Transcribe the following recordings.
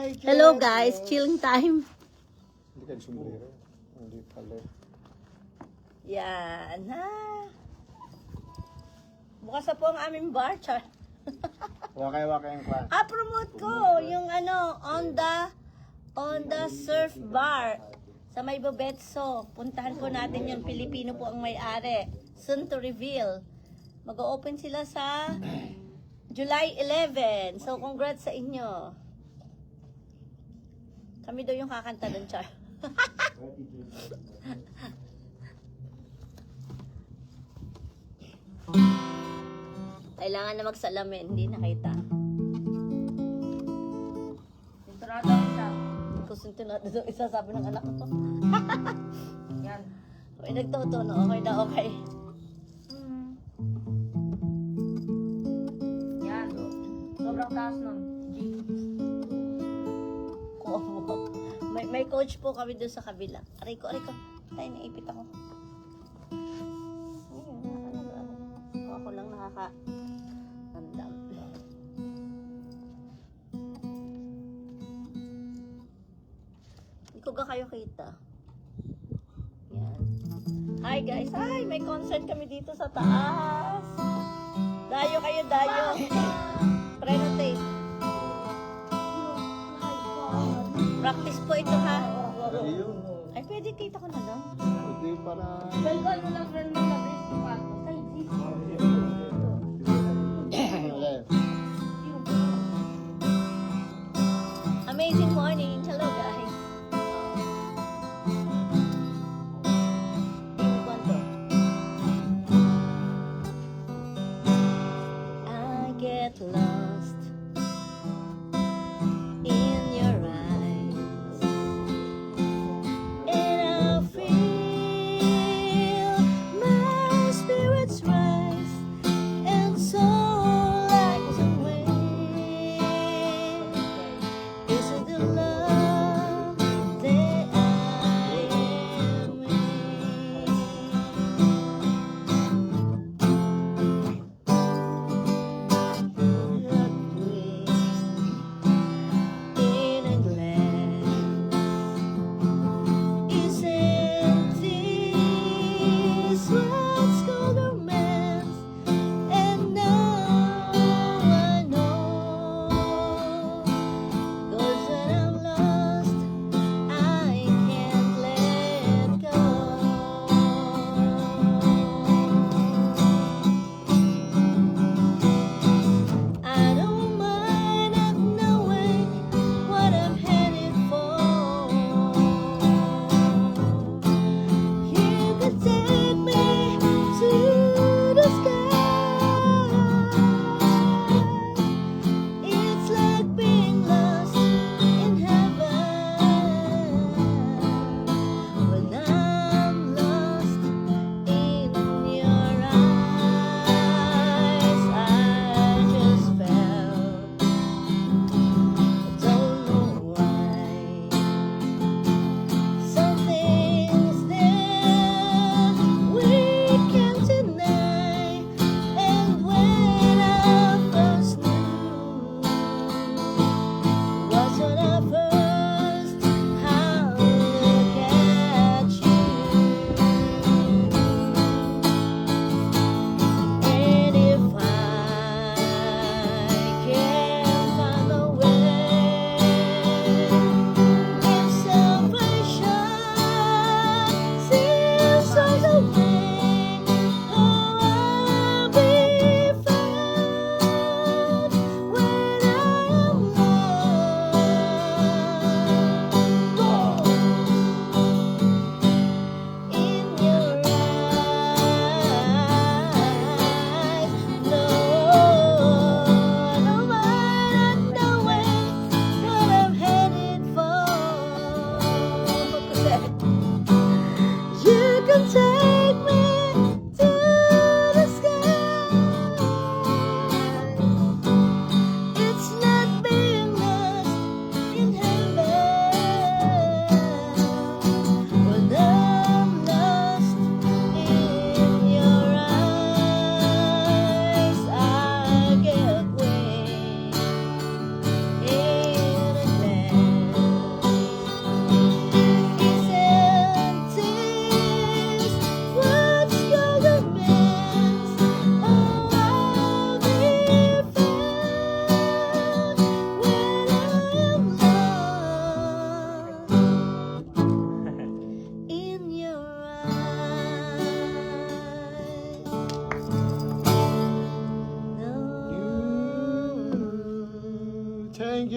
Hello guys, chilling time. Hindi ka sombrero. Hindi pala. Yan ha. Bukas na po ang aming bar, char. Wakay-wakay ang kwan. Promote ko yung on the surf bar sa may Bobetso. Puntahan po natin yun. Pilipino po ang may-ari. Soon to reveal. Mag-open sila sa July 11. So, congrats sa inyo. Kami daw yung kakanta doon, char. Kailangan na magsalamin, hindi nakita. Sinturado isa. Kung sintunado daw isa, sabi ng anak ko. Yan. May nagtuto na okay na okay. Yan. Sobrang taas nun. G. Kuha mo. May coach po kami doon sa kabila. Aray ko. Tayo, naipit ako. Ako lang nakaka-andam. Hindi ko ga kayo kita. Yan. Hi guys. Hi! May concert kami dito sa taas. Dayo kayo, dayo. Prenotate. Practice po ito ha. Dali yun. Ay, pwede kita ko na lang. Pwede para... Welcome mo lang friend mo sa Brisk Pato. Ay, Amazing morning. Hello guys. I get lost in your eyes, and I feel my spirits rise, and so like the wind. Is it the love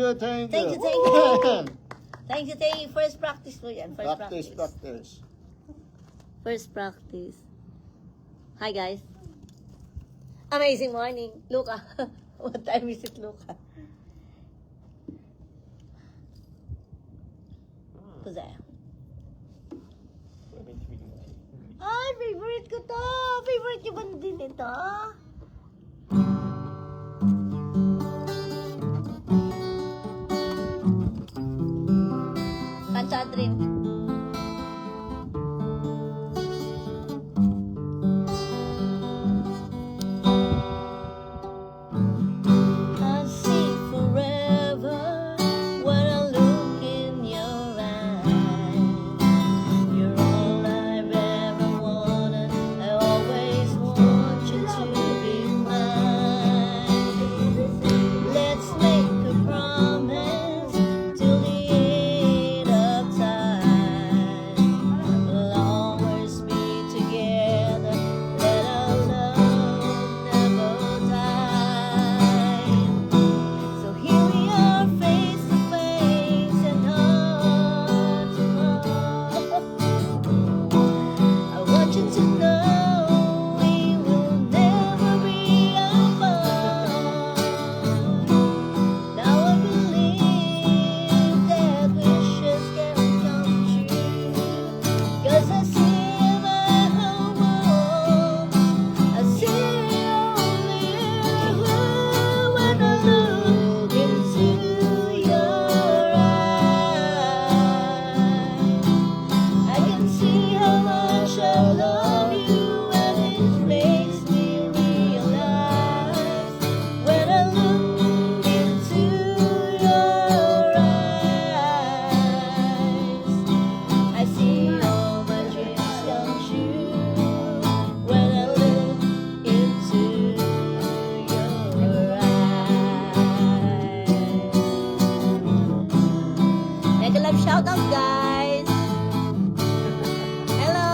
you, thank Thank you. you, thank you. Thank you, thank you. First practice po yan. First Practice, practice. First practice. Hi, guys. Amazing morning. Luca. What time is it, Luca? Who's that? Ay, favorite ko to. Favorite niyo ba din ito? Kanta, Adrin. I see forever when I look in your eyes. You're all I've ever wanted. I always want you to be mine. Let's make a promise till the end of time. We'll always be together. Let our love never die. So here we are, face to face and heart to heart. I want you to know we will never be apart. Now I believe that wishes can come true. 'Cause I see in my whole world, I see only you when I look into your eyes. I can see how much I love you, and it makes me realize when I look into your eyes. I see all my dreams come true when I look into your eyes. Make a live shout out, guys. Hello.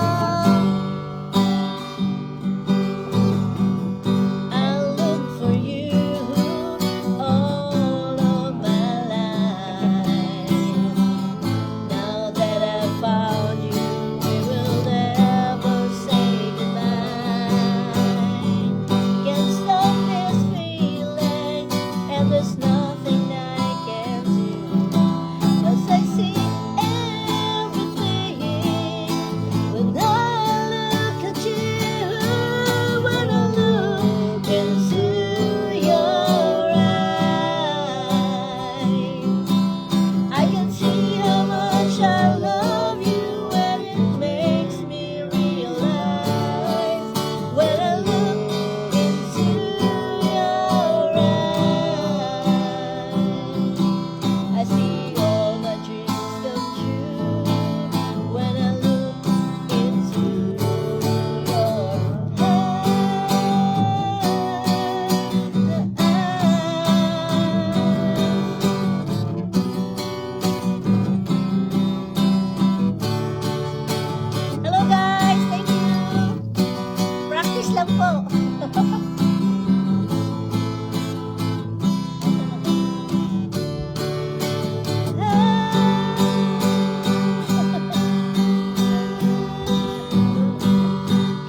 I look for you all of my life. Now that I found you, we will never say goodbye. Can't stop this feeling, and there's nothing I can do. 'Cause I see everything when I look at you. When I look into your eyes, I can see how much I love you, and it makes me realize when I look into your eyes. I see all my dreams come true when I look into your eyes. Hello guys, thank you. Practice lang po.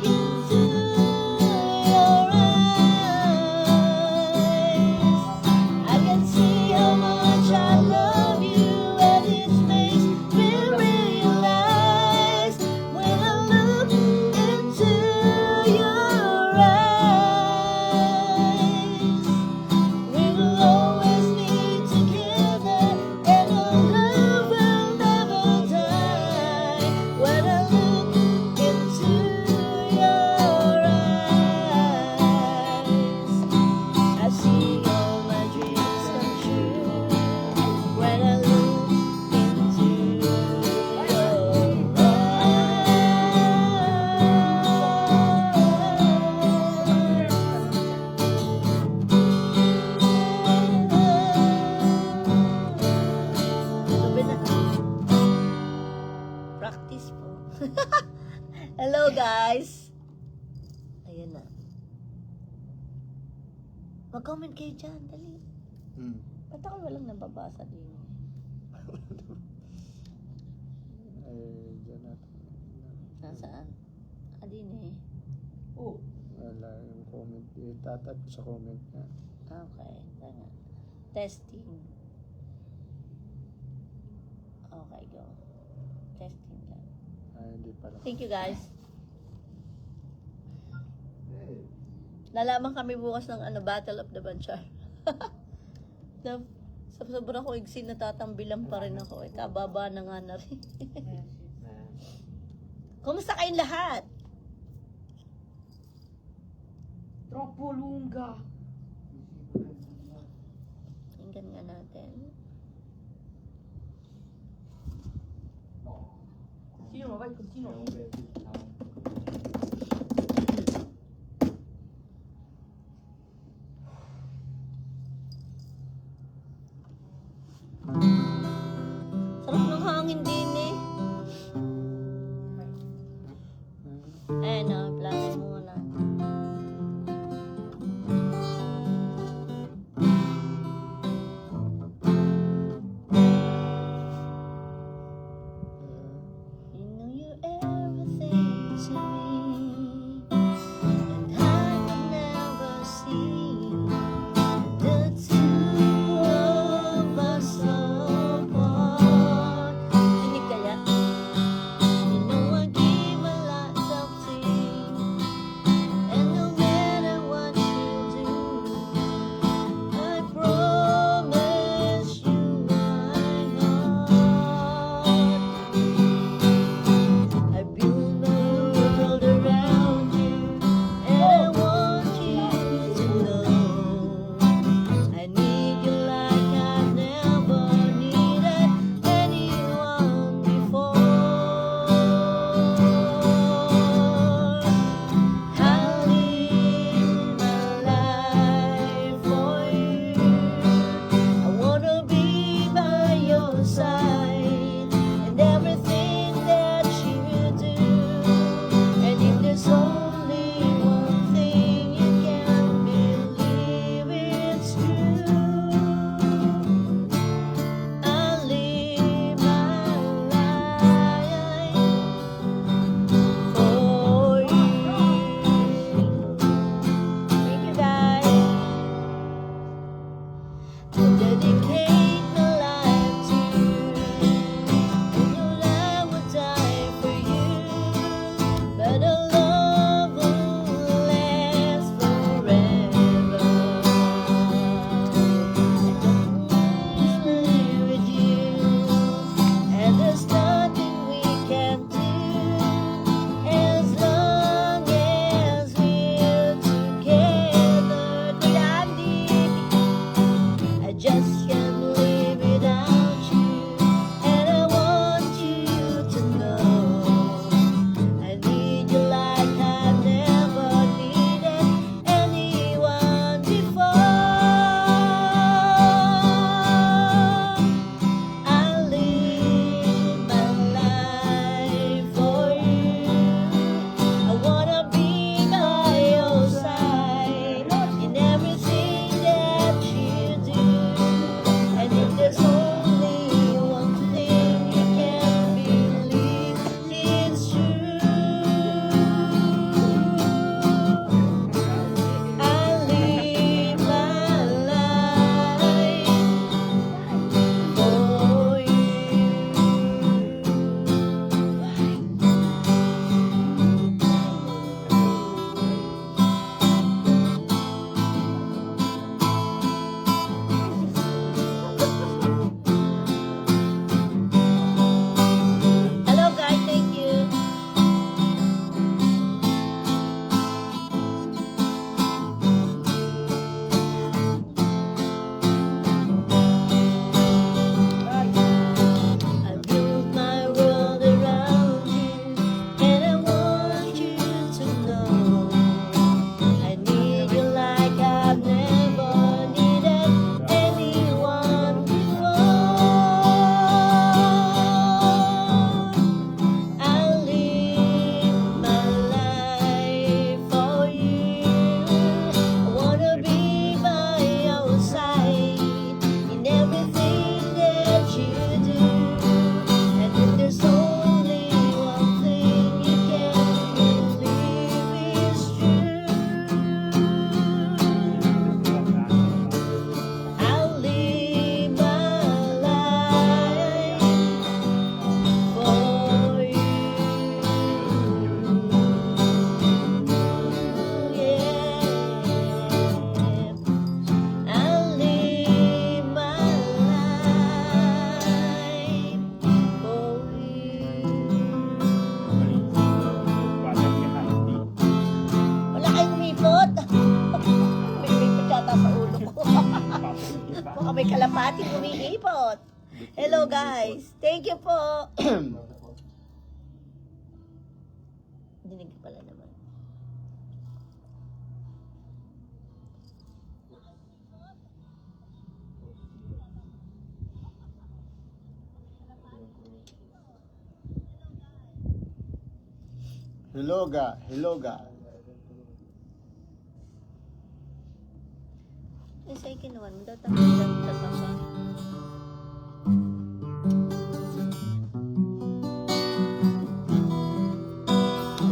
Into your eyes, I can see how much I love you, and it makes me realize when I look into your eyes. We will always be together, and our love will never die. When I look into your eyes, I see all my dreams come true. When I look into Practice po. Hello guys. Ayan na. Mag-comment kayo dyan, dali. Ba't ako walang nababasa din? Ay, dyan natin. Nasaan? Din eh. Oh. Wala yung comment. Itatap ko sa comment niya. Okay, tanga. Testing. Okay, go. Testing lang. Ay, hindi pala. Thank you guys. Lalaman kami bukas ng Battle of the Banchar. Sa sobrang ko igsin, natatambilan pa rin ako. Kababa na nga na rin. Kumusta kayong lahat? Tropolunga. Tingnan nga natin. Sino? Vai, continua. Sarap ng hangin din eh. Ayan na, plano mo na. You know you everything. kalapati umiipot. Hello guys. Thank you po. Dinig ko pala naman. Hiloga, Hiloga. Eh, sa'yo kinuha mo. Tatang ba?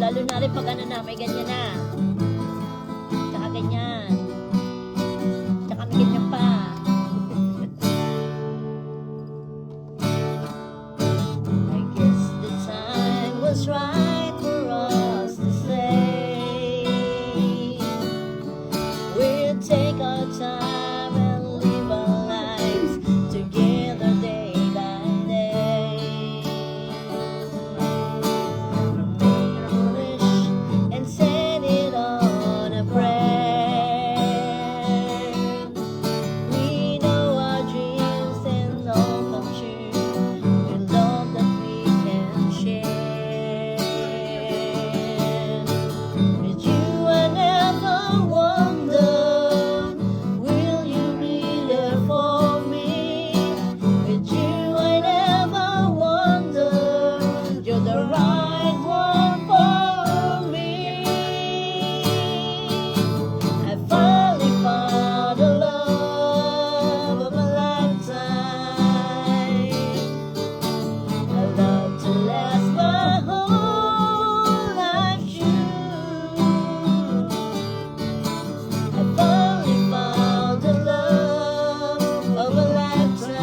Lalo na rin pag ano na, may ganyan na. Tsaka ganyan. Tsaka may ganyan pa. I guess the time was right for us to say we'll take our time and live our lives together day by day. Wish and set it on a prayer. We know our dreams and all come true. We love that we can share. Did you and ever wonder, will you be there for me? Did you and ever wonder, you're the right one for me? I finally found the love of a lifetime. A love to last my whole life through. I finally found the love of a lifetime.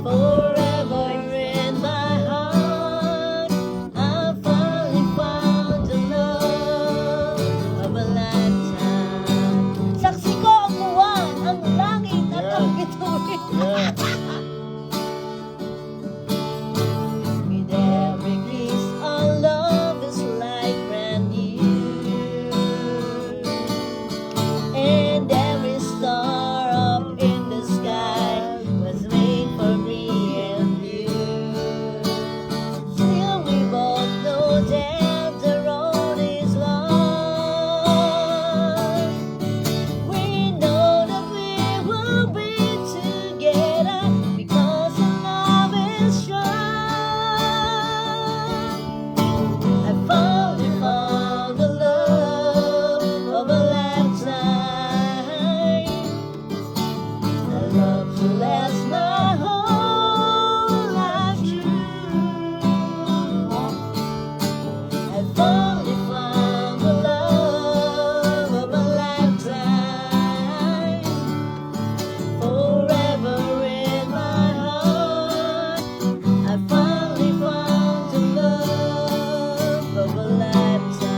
Forever in my heart, I finally found the love of a lifetime. Saksi ko ang buwan, ang langit at ang bituin. Yeah. With every kiss, our love is like brand new. And every star up in the sky was made for me and you. Still we both know that the road is long. We know that we will be together because our love is strong. I finally found the love of a lifetime. A love to last my whole life through. I finally found the love of a lifetime. Forever in my heart, I finally found the love of a lifetime.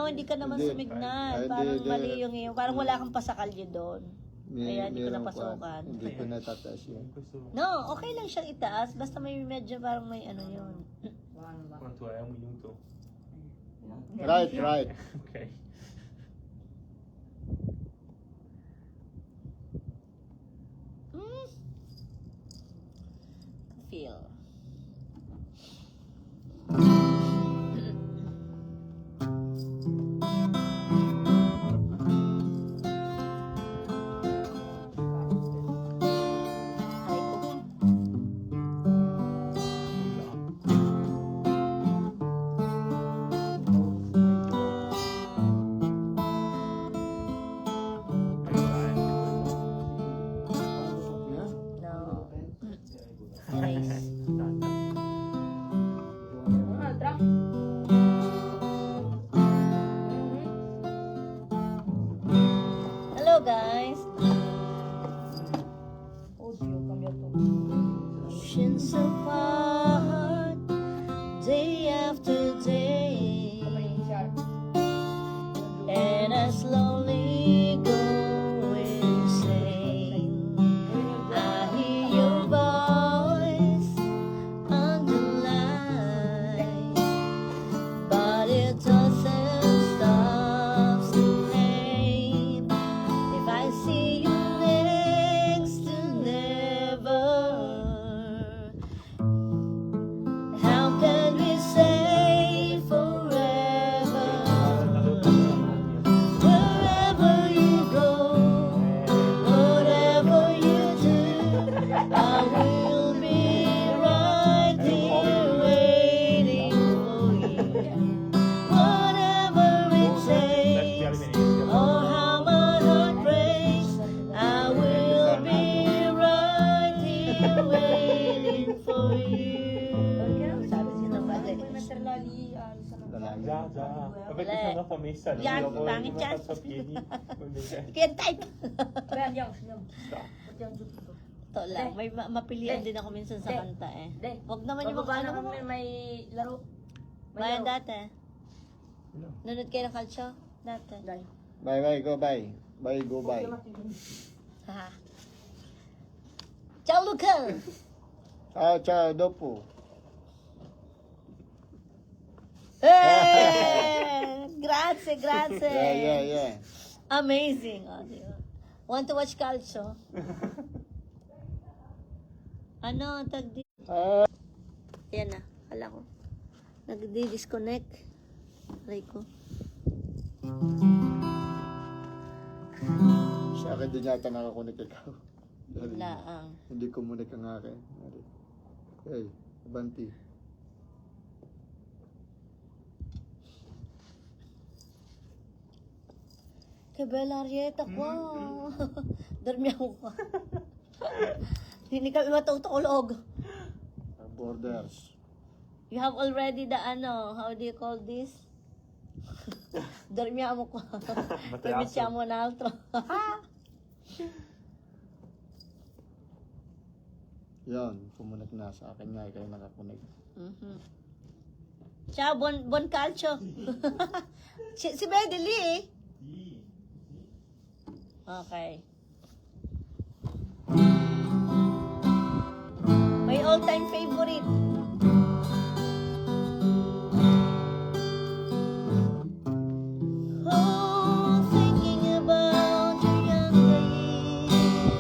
hindi ka naman Hindi. sumignan. Ay, Parang hindi. mali yung iyo. Parang wala kang pasakalyo doon. Kaya hindi ko Mayroong napasukan. kwan. Hindi ko natataas yun. No, okay lang siyang itaas. Basta may medyo parang may ano yun. Quanto è? 1 minuto? Right. Ok. Hmm. Feel. Ay ko. Yeah? No. Erase. Un'altra? Hello guys. Oddio, ho cambiato. Oceans apart, day after Come day, iniziare? and I slowly go insane. I hear your voice on the line, but it doesn't stop the pain. If I see you next to never, how can we say forever? Wherever you go, whatever you do, I will be right here waiting for you. Whatever it takes, or how my heart breaks, I will be right here waiting for you. Sabi sila mali. Puoi metterla lì al salone. Lalaki. Già, già. Vabbè che se no fa messa lì. Yan, dopo pangit mi yan. faccio a piedi. Invece- Kaya type. Beh, andiamo, scendiamo. Portiamo giù tutto. Ito lang, may mapilian din ako minsan sa kanta eh. Deh, Wag naman yung bababa mga na ano mo. kami, may laro. May Bayan laro. dati. Nunod kayo ng calcio? Dati. Dai. Bye, go bye. Bye, go bye. Portiamo un attimo. Ha. Ciao Luca! Ciao, dopo. Hey! Grazie, grazie! Yeah. Amazing. Oh, di ba? Want to watch calcio? Ano, tag di... Ah, Yan na, kala ko. Nagdi-disconnect. Aray ko. sa akin din yata nakakunik ikaw. Wala ang. Hindi kumunik ang akin. Hey, Banti. Kay Bella Arieta ko. Dormi ako ka. Hindi kami matutukulog. Borders. You have already the ano, how do you call this? Dormiamo ko. Permettiamo un altro. Yan, kumunik na sa akin nga, kayo nakakunik. Mhm. Ciao, buon calcio. si Bedeli. Okay. My all-time favorite. Oh, thinking about your younger years.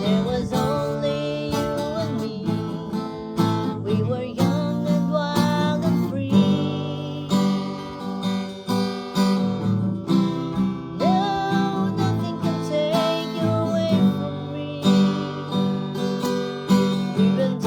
There was only you and me. We were young and wild and free. No, nothing can take you away from me. We've been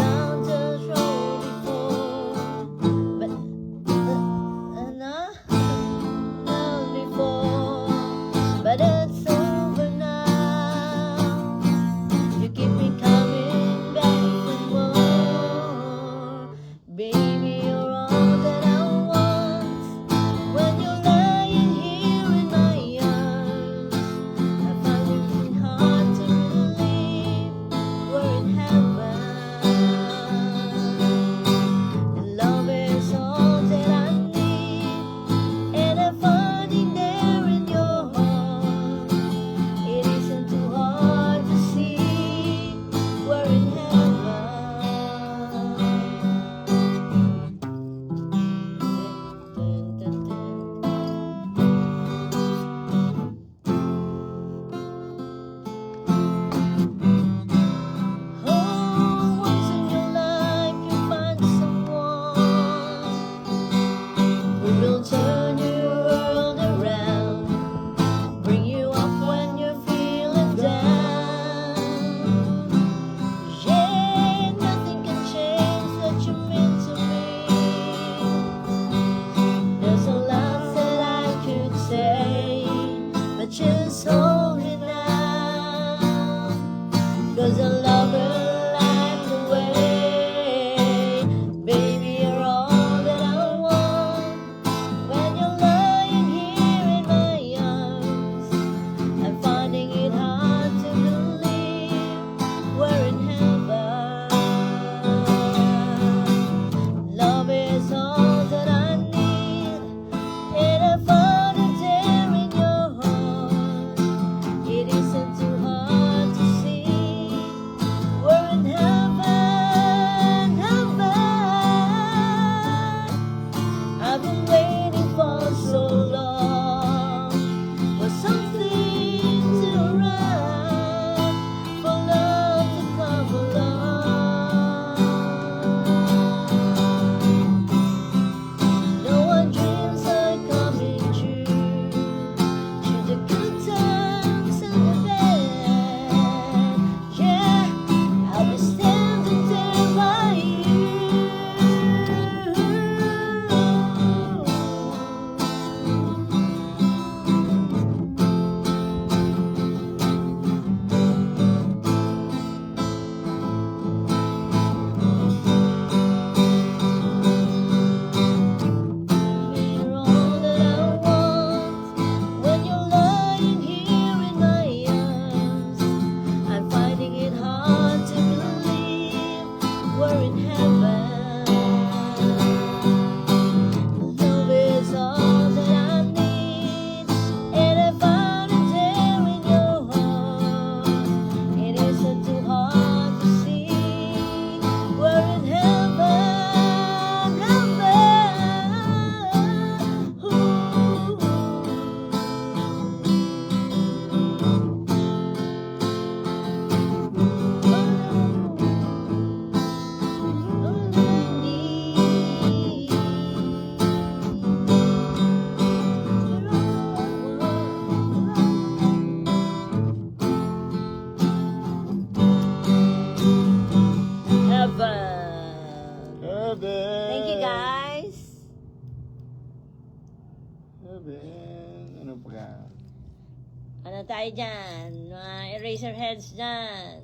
Ano tayo dyan? Mga eraser heads dyan.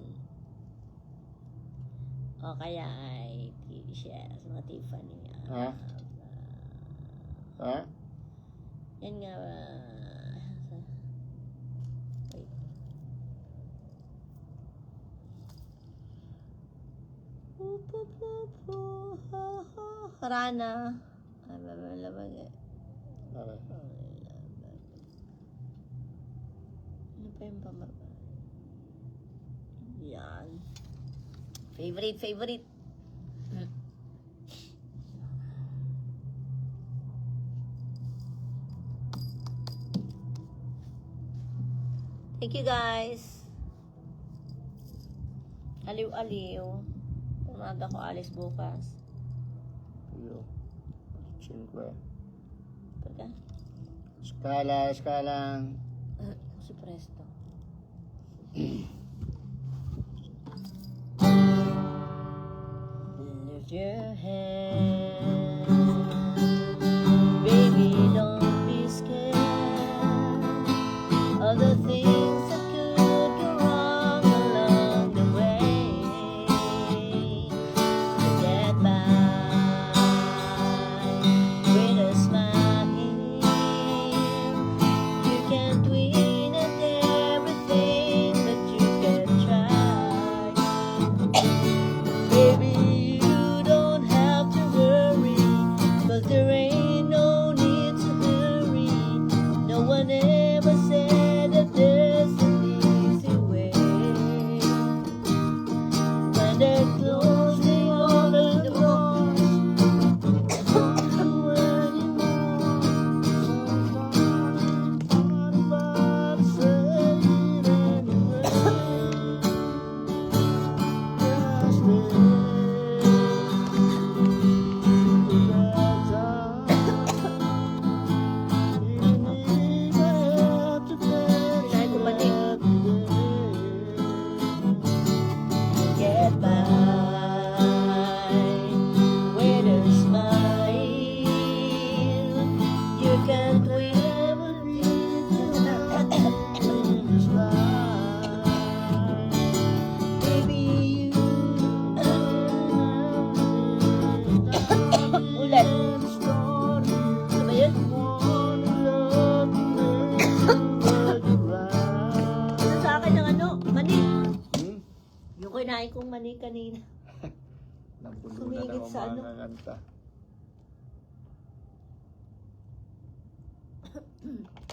O kaya ay t-shirts, mga Tiffany. Ha? Ha? Yan nga. Wait. Rana. Okay. Ano pa yung pamaba? Yan. Favorite. Thank you guys. Aliw-aliw. Umaga ko alis bukas. Yo. 5. Pagka? Skala. Si Presto. Lift your head. Baby, don't be scared of the things that could go wrong along the way. Get by with a smile. You can't win at everything, but you can try. Baby, you don't have to worry, 'cause there ain't no need to hurry. No one ever said that there's an easy way. When they're closing all of the doors, don't do get by with a smile. You can't win baby, you ulit. Ano ba yun? Ano sa akin ng ano? Mani. Yung kinain kong mani kanina. Napuno na Sumigit naman sa ano? mga kanta.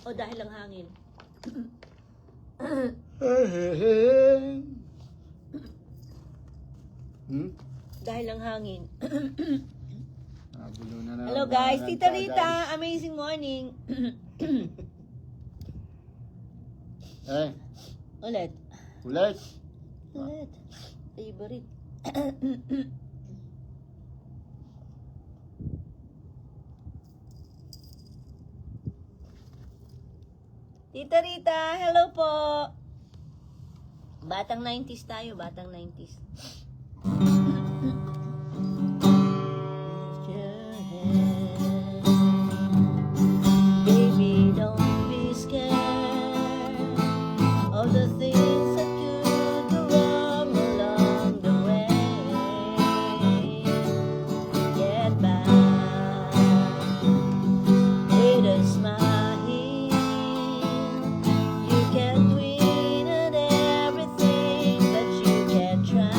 O dahil lang hangin. Dahil lang hangin. Napuno na naman Hello mga guys, kanta, Tita Rita, guys. amazing morning. Ulit. Ulit. Ulit. Favorite. Tita Rita, hello po. Batang 90s tayo, batang 90s. Lift your head. Baby, don't be scared of the things that could go wrong along the way. Get by with a smile. You can't win at everything, but you can try.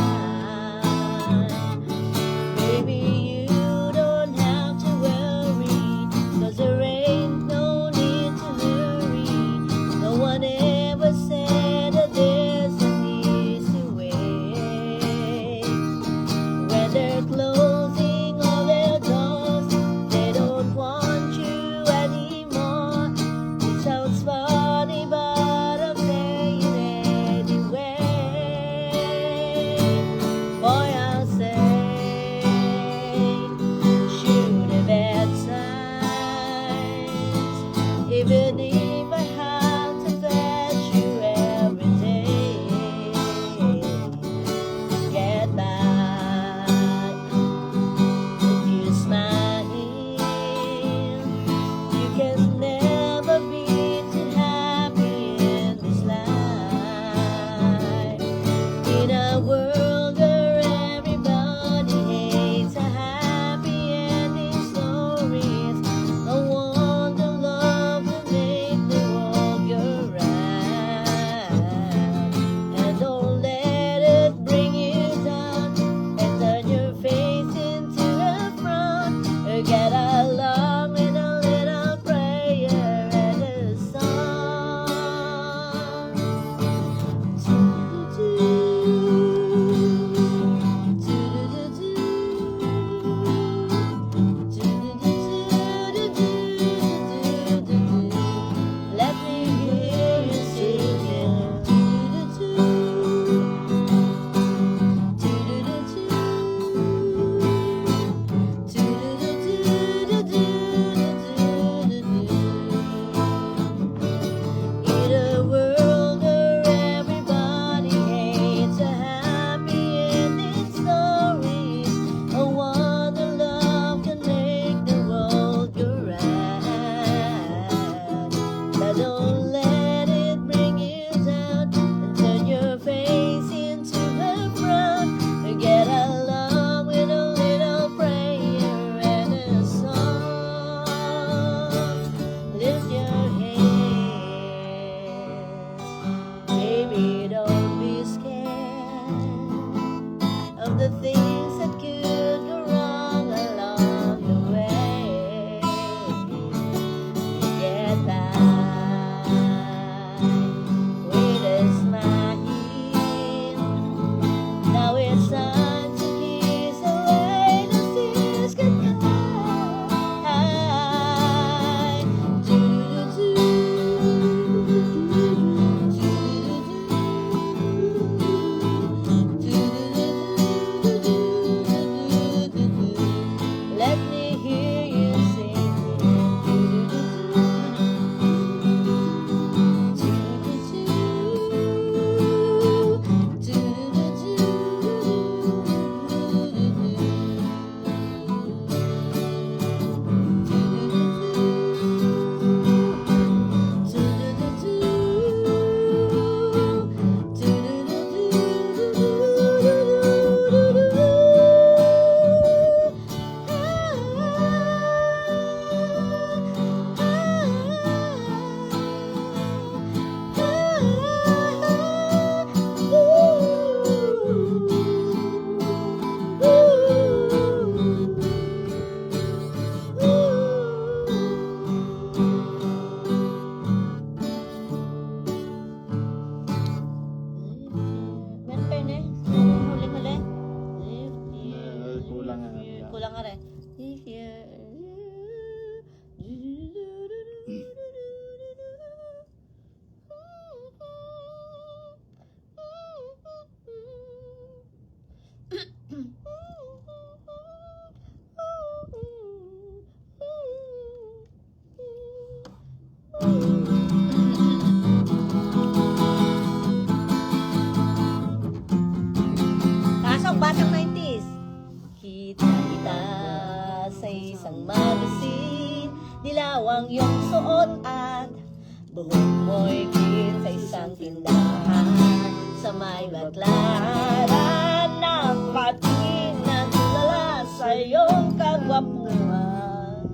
ang iyong suot at buhok mo'y kin sa isang tindahan sa may baklaran ng pating nagdala sa iyong kagwapuhan.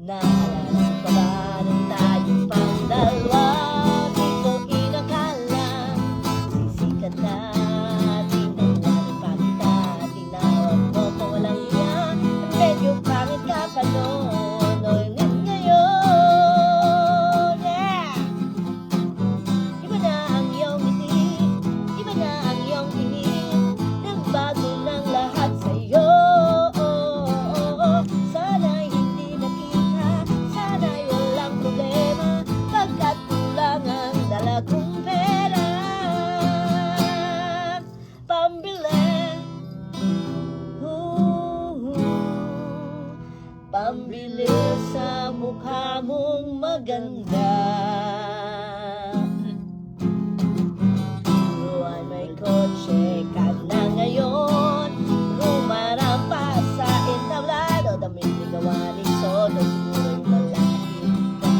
Naalala ko ba nung tayo pang dalawa, di ko inakala sisikat na tinawanan pa kita, tinawag mo ko walang iya, medyo pangit ka pa noon, ngunit ngayon, yeah! Iba na ang iyong ngiti, iba na ang iyong tingin, nagbago ng lahat sa'yo. Sana'y hindi nakita, sana'y walang problema, pagkat kulang ang dala kong pera. Pambili, pambili sa mukha mong maganda. Buwan may kotse ka na ngayon, rumarampa sa entablado, damit ni gawa ni Soto, siguro'y malaki ka.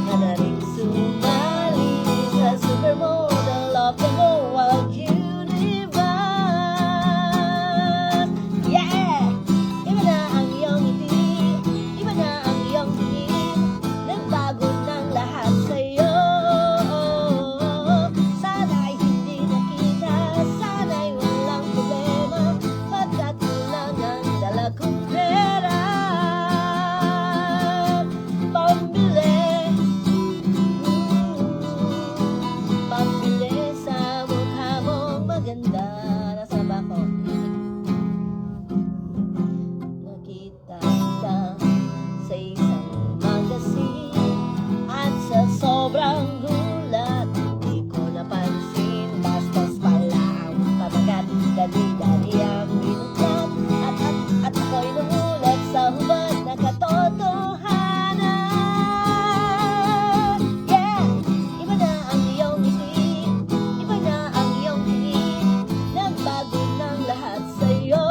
Ka na rin sumali sa supermodel of the whole universe. Yeah! Iba na ang iyong ngiti, iba na ang iyong tingin, nagbago ng lahat sa'yo. Sana'y hindi nakita, sana'y walang problema, pagkat kulang ang dala kong pera. Pambili, pambili sa mukha mong maganda. Nasaan ba ako? Nakita kita sa isang magazine, at sa sobrang gulat hindi ko napansin, bastos pala ang pamagat, dali-dali ang binuklat, at ako'y numulat sa hubad na katotohanan. Yeah! Iba na ang iyong ngiti, iba na ang iyong tingin, nagbago ng lahat sa'yo.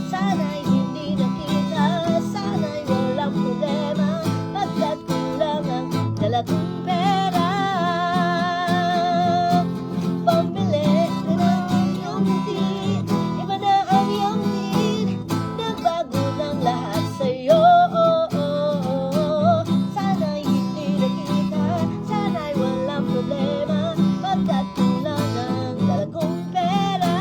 Sana'y hindi nakita, sana'y walang problema, pagkat kulang ang dala kong pera. Pambili na ang iyong ngiti, iba na ang iyong tingin, nagbago ng lahat sa'yo. Sana'y hindi nakita, sana'y walang problema, pagkat kulang ang dala kong pera.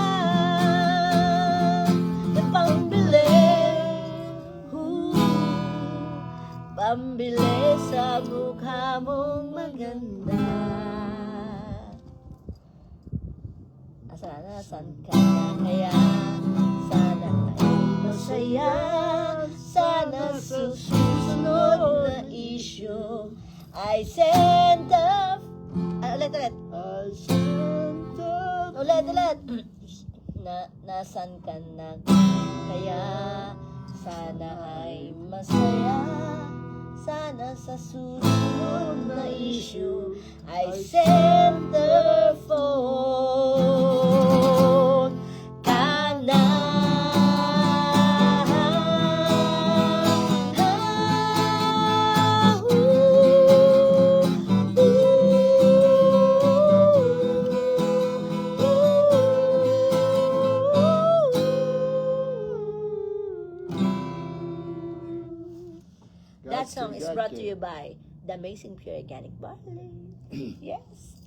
Pambili sa mukha mong maganda. Nasaan ka na kaya? Sana ay masaya, sana sa susunod na issue ay send off. Ulit. Ulit. Nasaan ka na kaya? Sana ay masaya, sana sa susunod na issue ay centerfold ka na. That song is brought to you by the Amazing Pure Organic Barley. Yes.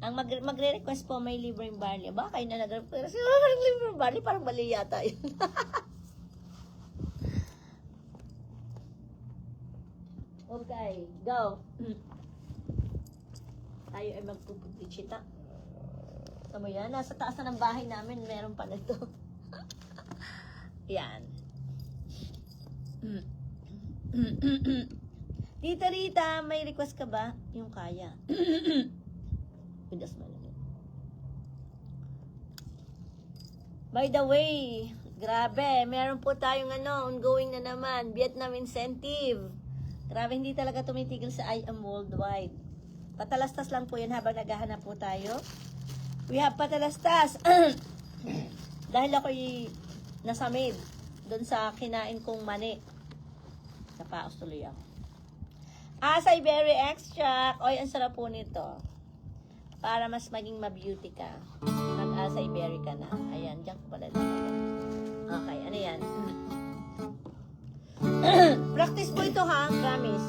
Ang magre-request po may libreng barley. Baka kayo na nag-request. Libreng barley, parang mali yata yun. Okay, go. Tayo ay magpupulichita. Tama yan, nasa taas na ng bahay namin, meron pa na ito. Yan. Tita Rita, may request ka ba? Yung kaya. Pidas mo lang. By the way, grabe, meron po tayong ongoing na naman, Vietnam incentive. Grabe, hindi talaga tumitigil sa I Am Worldwide. Patalastas lang po yan habang naghahanap po tayo. We have patalastas. Dahil ako'y nasamid doon sa kinain kong mani. Napaos tuloy ako. Acai berry extract. Oy, ang sarap po nito. Para mas maging ma-beauty ka. Mag-acai berry ka na. Ayan, diyan ko pala. Okay, ano yan? Practice po ito ha, promise.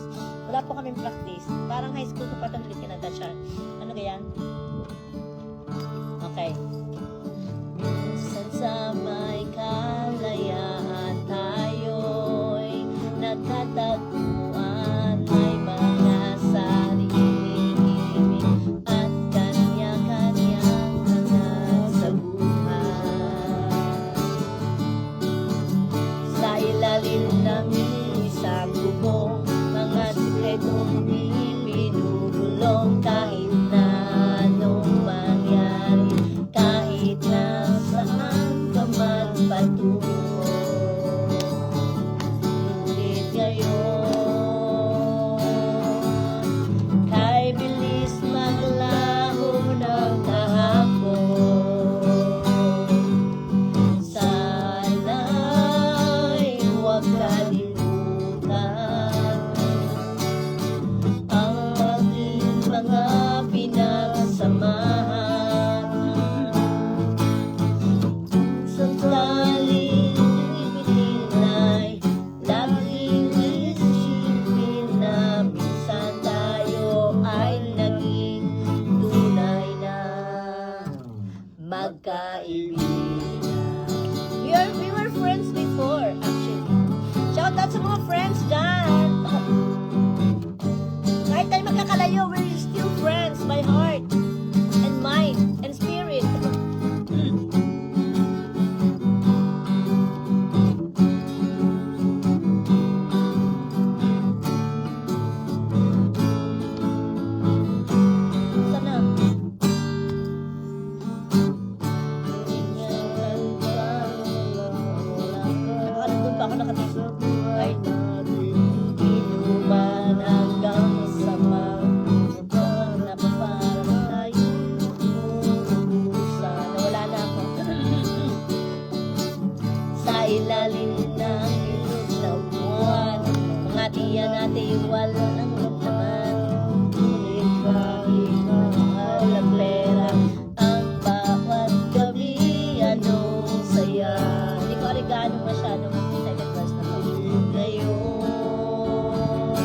Wala po kaming practice. Parang high school ko pa itong kinanta siya. Ano ganyan? Okay. Minsan sa may kalayaan tayo'y nagtatagpuan, may mga sarili at kanya-kanyang hanap sa buhay. Sa ilalim ng isang bubong, mga sikretong di binubulong, kahit na anong mangyari, kahit na saan ka man patungo. Ngunit ngayon, kay bilis maglaho ng kahapon. Sana'y huwag kalimutan ang ating mga pinagsamahan. Sakaling ibigay, laging isipin na minsan tayo ay naging tunay na magkaibigan. We were friends before, actually. Shout out sa mga friends dyan. Kahit tayo magkakalayo, we're still friends by heart and mind and spirit. Sana. Nakakalimutan pa ako nakatisip. Ay, inuman hanggang sa mga napaparang tayo. Nawala na ako. Sa ilalim ng ilog na upuan, mga tiyan natin walang laman. Ngunit kahit mahal ang pera, ang bawat gabi anong saya. Hindi ko aligano masyadong second verse na to. Ngayon,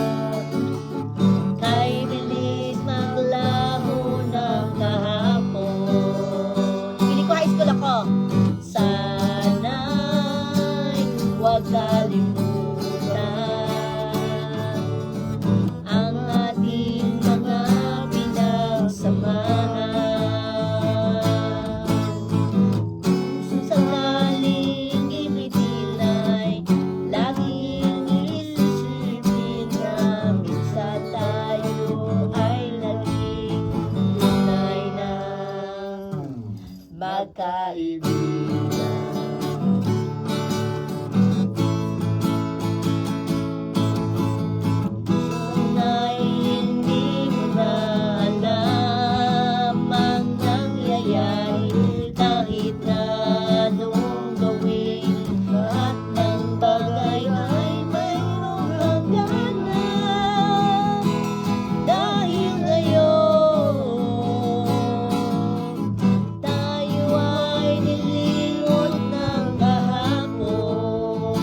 kay bilis maglaho ng kahapon. Pili ko high school ako. Sana'y huwag kalimutan ang ating mga pinagsamahan. Kung sakaling ibitilay, laging isisipin na minsan tayo ay naging tunay na magkaibigan. Tunay hindi mo na alam ang nangyayari, kahit na anong gawin, lahat ng bagay ay mayroong hangganan. Dahil ngayon, tayo ay nilingon ng kahapon.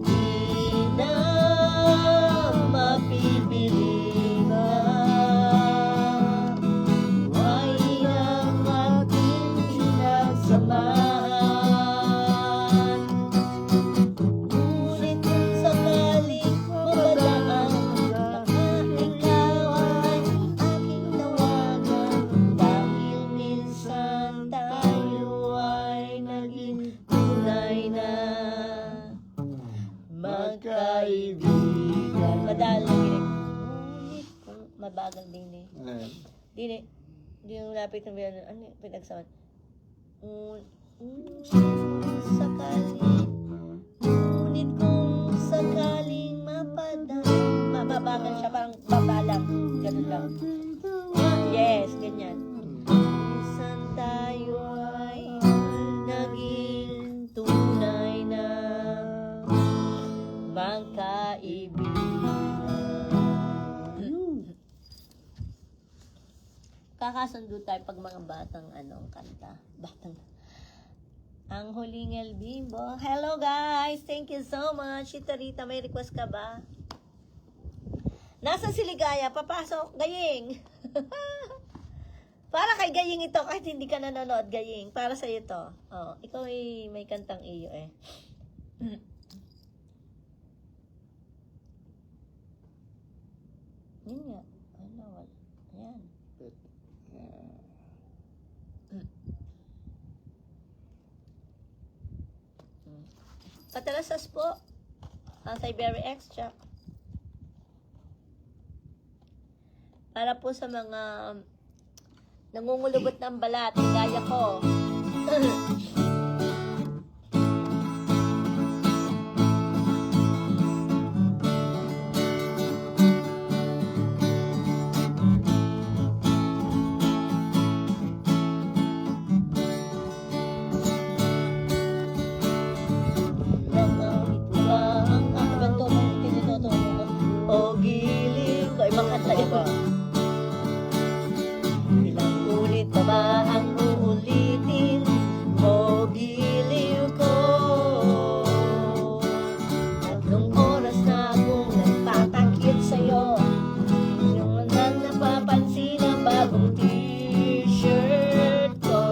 Di na mapipilitan, buhay ang ating pinagsamahan. Ngunit kung sakaling mapadaan, baka ikaw ay aking tawagan, dahil minsan tayo ay naging tunay na magkaibigan. Madalang ginig. Ngunit kung mabagal din eh. Dili. Di yung lapit ng biyan. Ano yung pinagsaman? Ngunit kung sakaling mabagal siya, parang babalang. Ganun lang. Yes, ganyan. Minsan tayo ay naging magkaibigan. Kakasundo tayo pag mga batang kanta. Ang huling El Bimbo. Hello guys! Thank you so much. Tita Rita, may request ka ba? Nasa si Ligaya, papasok, Gaying. Para kay Gaying ito, kahit hindi ka nanonood, Gaying. Para sa'yo to. Oh, ikaw ay may kantang iyo eh. Yun nga. Wala. Ayan. Patalasas po. Ang Siberia Extract. Para po sa mga nangungulubot ng balat, gaya ko. O giling ko, ibang kanta yun. Ilang ulit pa ba ang uulitin? O giliw ko. Tatlong oras na akong nagtatakit sa'yo. Yung nang napapansin ang bagong t-shirt ko.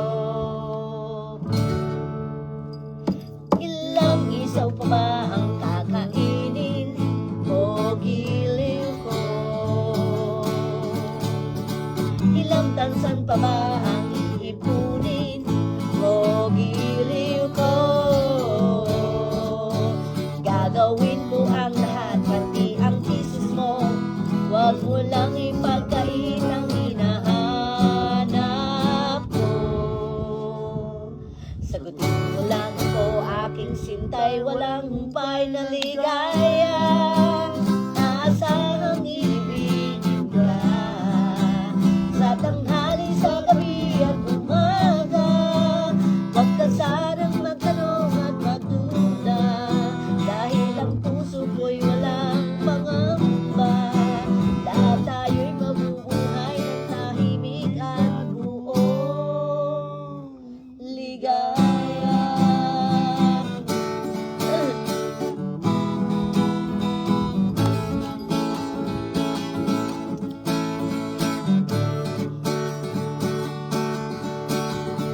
Ilang isaw pa ba ang kakainin? O giliw ko. Ilang tansan pa ba ang iipunin? O giliw ko. Gagawin ko ang lahat, pati ang thesis mo. Huwag mo lang ipagkait ang hinahanap ko. Sagutin mo lang ako, aking sintay, walang humpay na ligaya. Aasahang ibigin ka sa tanghali, sa gabi at umaga. Huwag ka sanang magtanong at magduda, dahil ang puso ko'y walang pangamba. Lahat tayo'y mabubuhay ng tahimik at buong ligaya.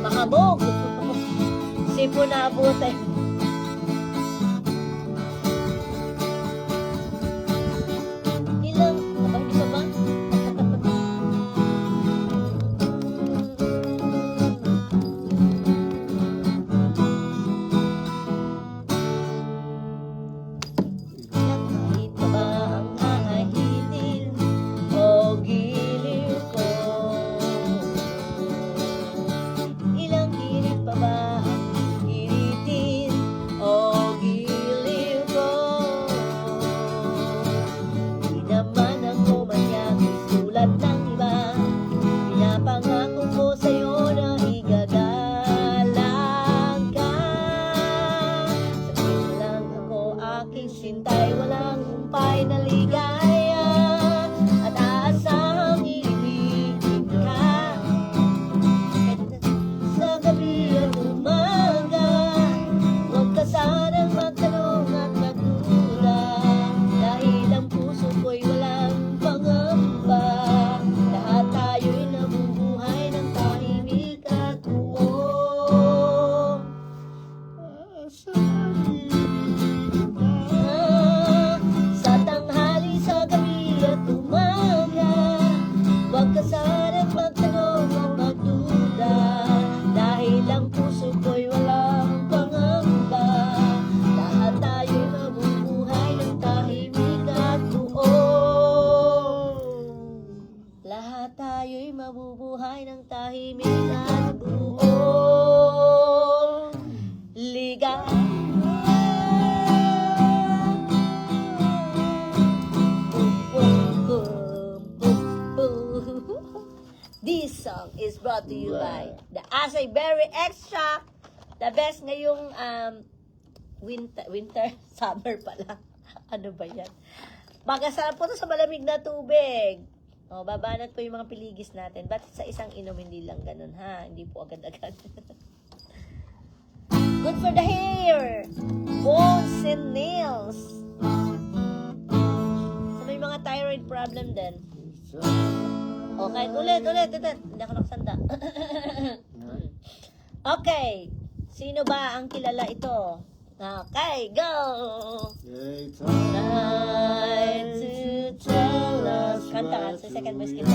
Mahabog! Sipon na abutin. Ilang, abang di pa ba? Ilang kahit pa ba ang aahitin? O giliw ko. Ilang hirit pa ba ang hiritin? O giliw ko. Di naman ako manyak tulad ng iba. Pinapangako ko sa'yo na igagalang ka. Sabihin lang ako, aking sintay, walang humpay na ligaya. At aasahang ibigin ka sa gabi at umaga. Huwag ka sanang magtanong at magduda, dahil ang puso ko'y walang pangamba. Lahat tayo'y nabubuhay ng tahimik at buong sa tanghali, sa gabi at umaga. Huwag ka sanang magtanong at magduda, dahil ang puso ko'y walang pangamba. Lahat tayo'y mabubuhay ng tahimik at buong. Lahat tayo'y mabubuhay ng tahimik at buong ligaya. This song is brought to you by the Acai Berry Extract. The best ngayong winter, summer pala. Ano ba yan? Magasarap po to sa malamig na tubig. O, babanat po yung mga piligis natin. Ba't sa isang inom, hindi lang ganun, ha? Hindi po agad-agad. Good for the hair, bones, and nails. Sa may mga thyroid problem din. Okay, ulit. Hindi ako nakasanda. Okay. Sino ba ang kilala ito? Okay, go! Try to tell us. Kanta ka, sa second verse kita.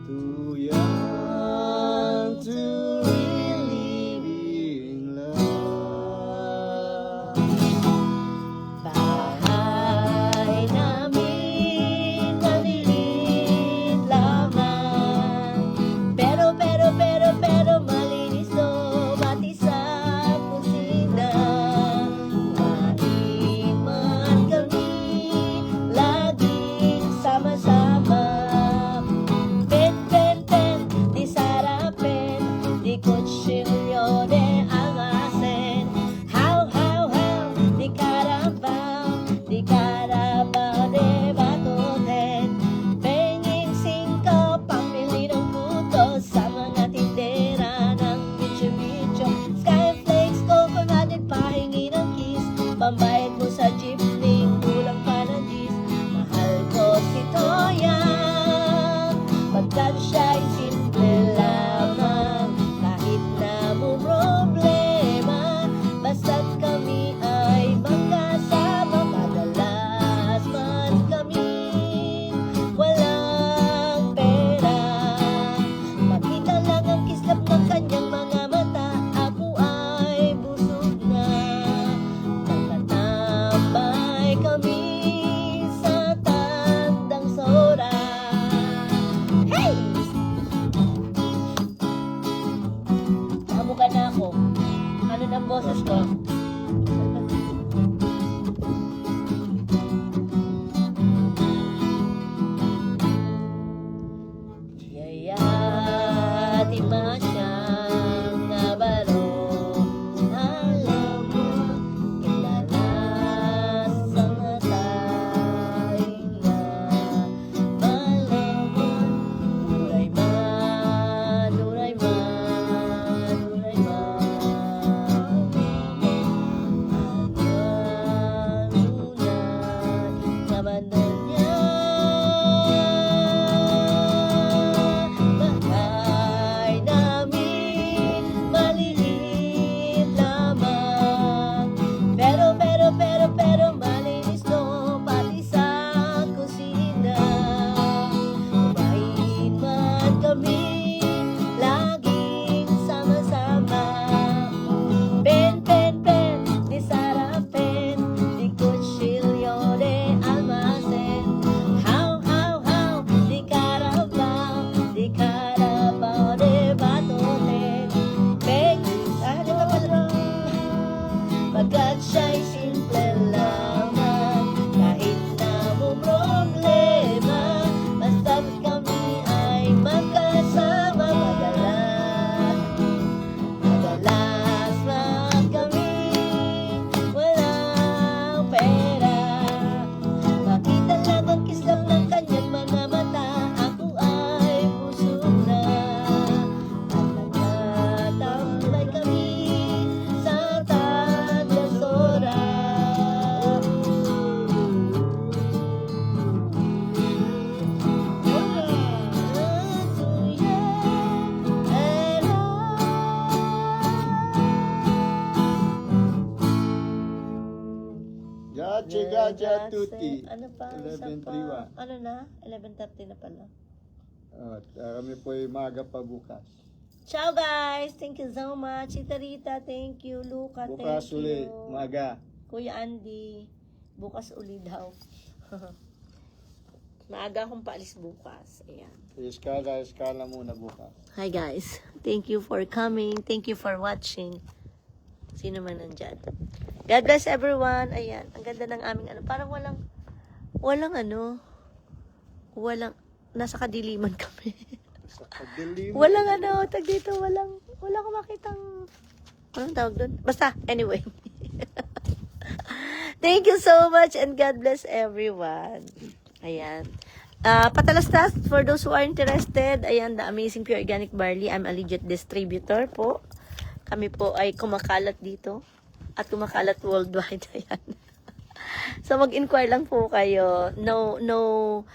Too young to really be in love. Bahay namin maliit lamang. Pero malinis to pati sa kusina. Maiman kami laging sama-sama. Pen, di sarapin, di kutsilyo, di angasin. How, di karabaw, di batutin. Penging singko, pambili ng puto sa mga tindera ng bicho-bicho. Skyflakes, coconut, pahingi ng kiss. Pambayad mo sa jeepney, kulang pa ng gis. Mahal ko si Toyang, pagkat siya'y simple lamang. Kahit na mo problema, basta't kami ay magkasama. Madalas man kami walang pera. Makita lang ang kislap ng kanyang mga mata, ako ay busog na. Nagtatambay kami sa tandang sora. Hey! Kamukha na ako. Ano ng boses ko? Yaya, di masyang nabaro. Alam mo, kilala sa matay na malamon. Duray man, duray man, duray man. Hanggang naman niya. Bahay namin maliit lamang. Pero malinis to pati sa kusina. Kumain man kami laging sama-sama. Pen, di sarapin, di kutsilyo, di almasen. How, di karabaw, di batutin. Di ba pala? Pagkat siya'y simple lamang. Kahit na mo problema, basta't kami ay magkasama. Madalas man kami walang pera. Makita lang ang kislap ng kanyang mga mata, ako ay busog na. At nagtatambay kami sa tandang sora. Gacha tutti. Ano pa? Isa pa. 11:31. Ano na? 11:30 na pala. Kami po ay maga pa bukas. Ciao guys! Thank you so much. Tita Rita, thank you. Luca, Bukas thank uli, you. maga. Kuya Andy, bukas uli daw. Maaga akong paalis bukas. Ayan. Iskala muna bukas. Hi guys. Thank you for coming. Thank you for watching. Sino man nandyan. God bless everyone. Ayan. Ang ganda ng aming ano. Parang walang nasa kadiliman kami. Sa kadilim. Walang tag dito, walang akong makitang, anong tawag doon? Basta, anyway. Thank you so much and God bless everyone. Ayan. Patalastas, for those who are interested, ayan, the Amazing Pure Organic Barley. I'm a legit distributor po. Kami po ay kumakalat dito at kumakalat worldwide. Ayan. So mag-inquire lang po kayo. No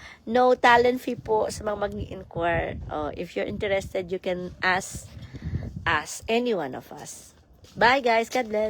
talent fee po sa mga mag-inquire. If you're interested, you can ask any one of us. Bye guys. God bless.